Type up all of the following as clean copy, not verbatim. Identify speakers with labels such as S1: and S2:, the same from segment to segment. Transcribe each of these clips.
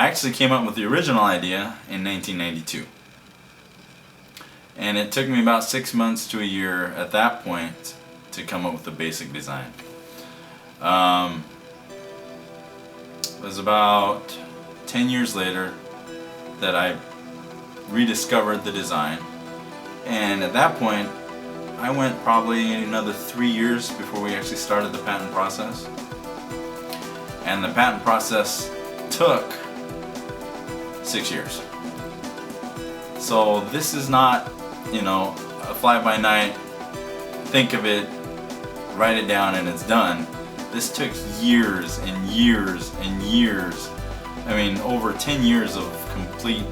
S1: actually came up with the original idea in 1992. And it took me about 6 months to a year at that point to come up with the basic design. It was about 10 years later that I rediscovered the design, and at that point I went probably another 3 years before we actually started the patent process. And the patent process took 6 years. So this is not, a fly-by-night, think of it, write it down and it's done. This took years and years and years. I mean, over 10 years of complete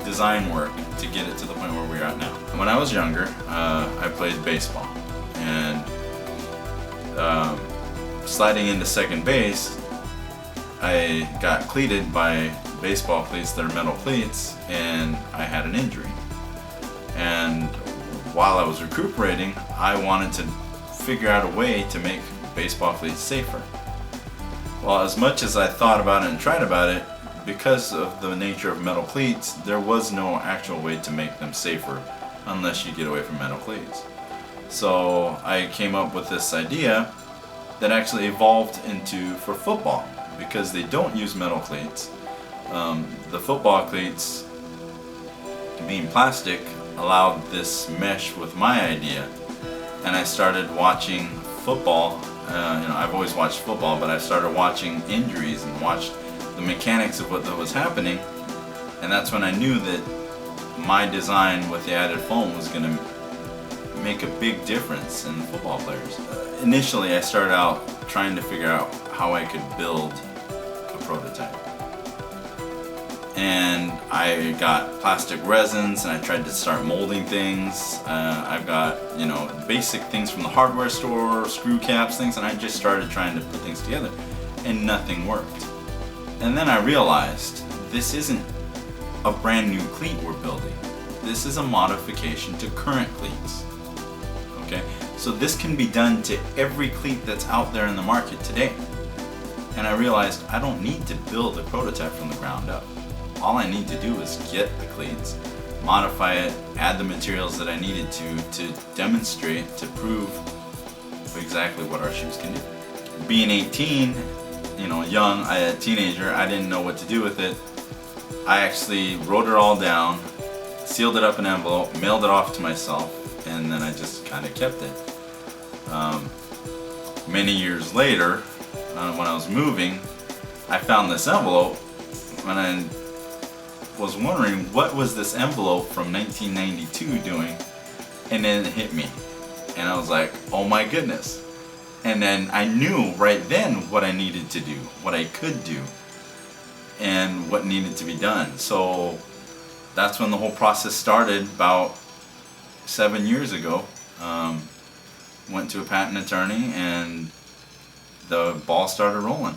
S1: design work to get it to the point where we're at now. When I was younger, I played baseball, and sliding into second base, I got cleated by baseball cleats that are metal cleats, and I had an injury. And while I was recuperating, I wanted to figure out a way to make baseball cleats safer. Well, as much as I thought about it and tried about it, because of the nature of metal cleats, there was no actual way to make them safer unless you get away from metal cleats. So I came up with this idea that actually evolved into for football, because they don't use metal cleats. The football cleats, being plastic, allowed this mesh with my idea, and I started watching football. I've always watched football, but I started watching injuries and watched the mechanics of what was happening, and that's when I knew that my design with the added foam was going to make a big difference in the football players. Initially, I started out trying to figure out how I could build a prototype. And I got plastic resins, and I tried to start molding things. I've got, basic things from the hardware store, screw caps, things, and I just started trying to put things together, and nothing worked. And then I realized this isn't a brand new cleat we're building. This is a modification to current cleats. Okay? So this can be done to every cleat that's out there in the market today. And I realized I don't need to build a prototype from the ground up. All I need to do is get the cleats, modify it, add the materials that I needed to demonstrate, to prove exactly what our shoes can do. Being 18, young, a teenager, I didn't know what to do with it. I actually wrote it all down, sealed it up in an envelope, mailed it off to myself, and then I just kind of kept it. Many years later, when I was moving, I found this envelope, and I was wondering what was this envelope from 1992 doing, and then it hit me, and I was like, oh my goodness. And then I knew right then what I needed to do, what I could do, and what needed to be done. So that's when the whole process started about 7 years ago. Went to a patent attorney, and the ball started rolling.